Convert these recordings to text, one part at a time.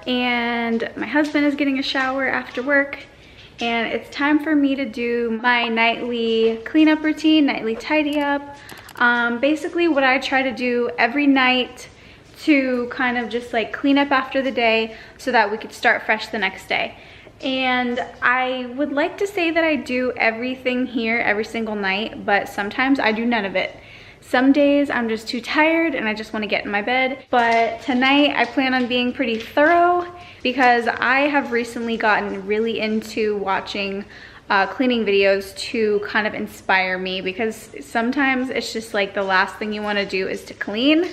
And my husband is getting a shower after work, and it's time for me to do my nightly cleanup routine, nightly tidy up. Basically what I try to do every night to kind of just like clean up after the day so that we could start fresh the next day. And I would like to say that I do everything here every single night, but sometimes I do none of it. Some days I'm just too tired and I just want to get in my bed. But tonight I plan on being pretty thorough because I have recently gotten really into watching cleaning videos to kind of inspire me, because sometimes it's just like the last thing you want to do is to clean.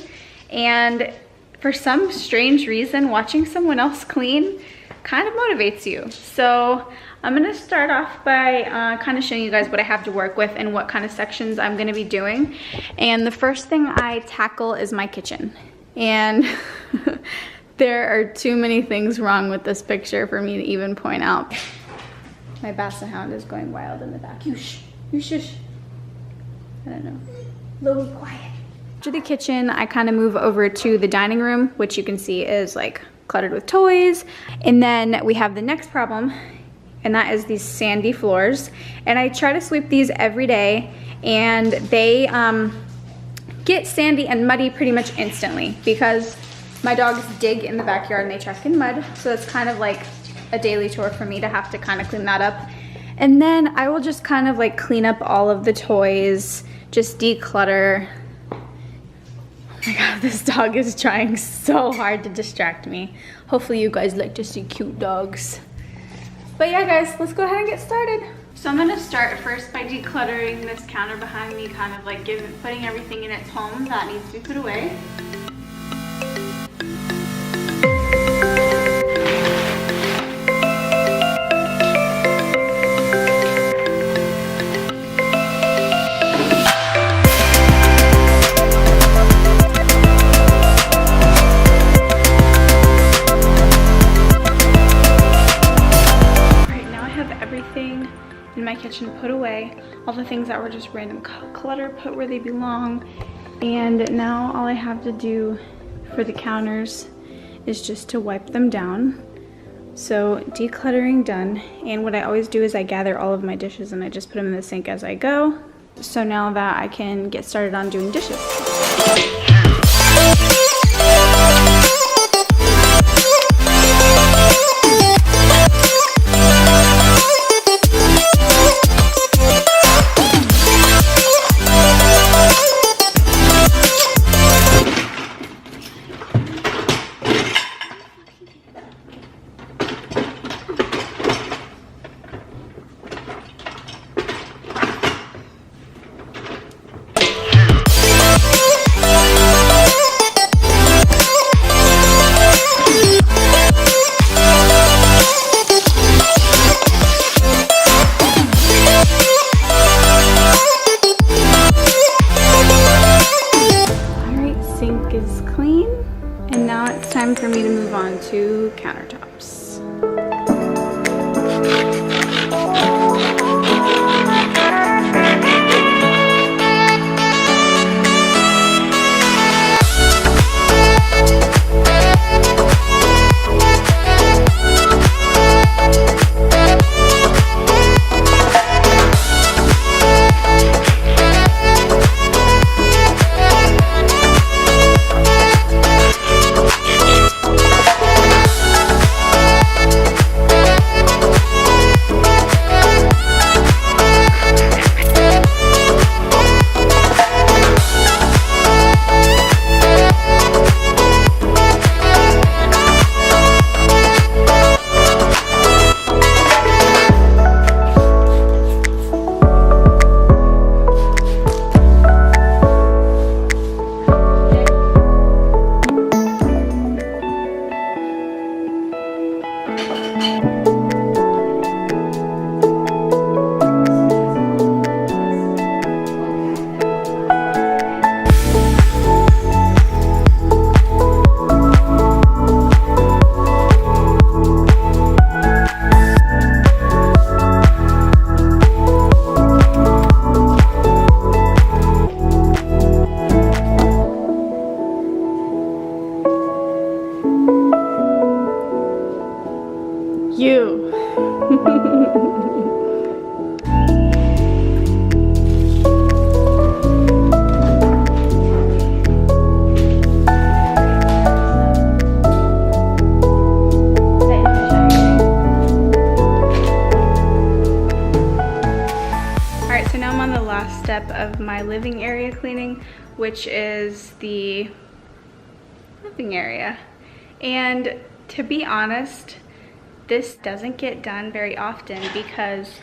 And for some strange reason, watching someone else clean kind of motivates you. So I'm gonna start off by kind of showing you guys what I have to work with and what kind of sections I'm gonna be doing. And the first thing I tackle is my kitchen. And there are too many things wrong with this picture for me to even point out. My Basset Hound is going wild in the back. You shush. I don't know. Louie, quiet. After the kitchen, I kind of move over to the dining room, which you can see is like cluttered with toys. And then we have the next problem, and that is these sandy floors. And I try to sweep these every day, and they get sandy and muddy pretty much instantly because my dogs dig in the backyard and they track in mud. So it's kind of like a daily chore for me to have to kind of clean that up. And then I will just kind of like clean up all of the toys, just declutter. Oh my God, this dog is trying so hard to distract me. Hopefully you guys like to see cute dogs. But yeah guys, let's go ahead and get started. So I'm gonna start first by decluttering this counter behind me, kind of like putting everything in its home that needs to be put away. In my kitchen put away, all the things that were just random clutter put where they belong. And now all I have to do for the counters is just to wipe them down. So decluttering done. And what I always do is I gather all of my dishes and I just put them in the sink as I go. So now that I can get started on doing dishes. Time for me to move on to countertops. You. Alright, so now I'm on the last step of my living area cleaning, which is the living area. And to be honest, this doesn't get done very often because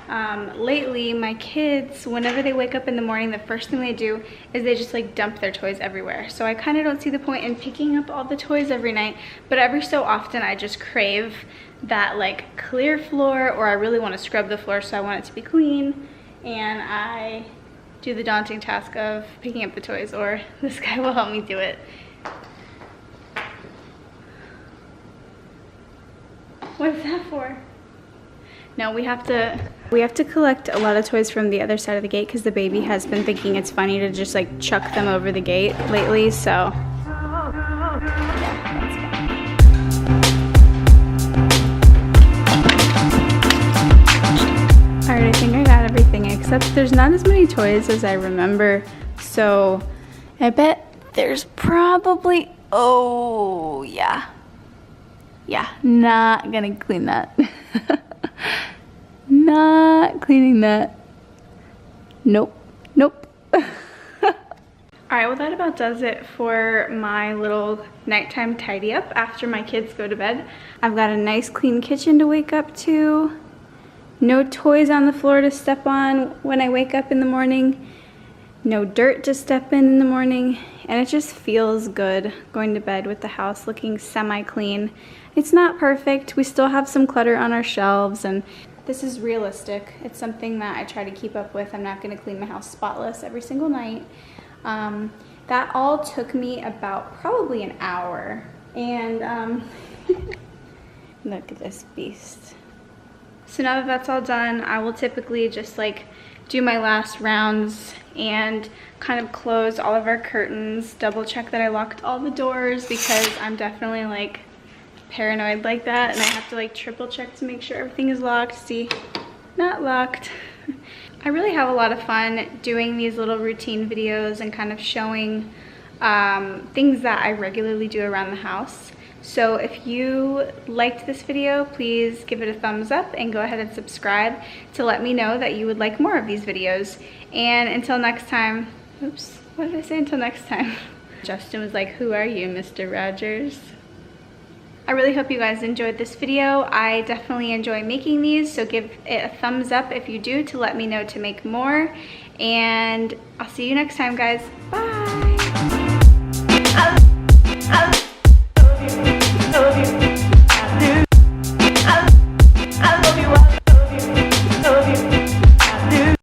lately my kids, whenever they wake up in the morning, the first thing they do is they just like dump their toys everywhere. So I kind of don't see the point in picking up all the toys every night, but every so often I just crave that like clear floor, or I really want to scrub the floor, so I want it to be clean, and I do the daunting task of picking up the toys, or this guy will help me do it. What is that for? No, we have to collect a lot of toys from the other side of the gate because the baby has been thinking it's funny to just like chuck them over the gate lately, so. Alright, I think I got everything except there's not as many toys as I remember, so I bet there's probably, oh yeah. Yeah, not gonna clean that. Not cleaning that. Nope, nope. Alright, well that about does it for my little nighttime tidy up after my kids go to bed. I've got a nice clean kitchen to wake up to. No toys on the floor to step on when I wake up in the morning. No dirt to step in the morning. And it just feels good going to bed with the house looking semi-clean. It's not perfect. We still have some clutter on our shelves, and this is realistic. It's something that I try to keep up with. I'm not gonna clean my house spotless every single night. That all took me about probably an hour. And look at this beast. So now that that's all done, I will typically just like do my last rounds and kind of close all of our curtains, double check that I locked all the doors, because I'm definitely like paranoid like that, and I have to like triple check to make sure everything is locked. See, not locked. I really have a lot of fun doing these little routine videos and kind of showing things that I regularly do around the house. So if you liked this video, please give it a thumbs up and go ahead and subscribe to let me know that you would like more of these videos. And until next time, oops, what did I say? Until next time. Justin was like, "Who are you, Mr. Rogers?" I really hope you guys enjoyed this video. I definitely enjoy making these, so give it a thumbs up if you do to let me know to make more. And I'll see you next time, guys. Bye!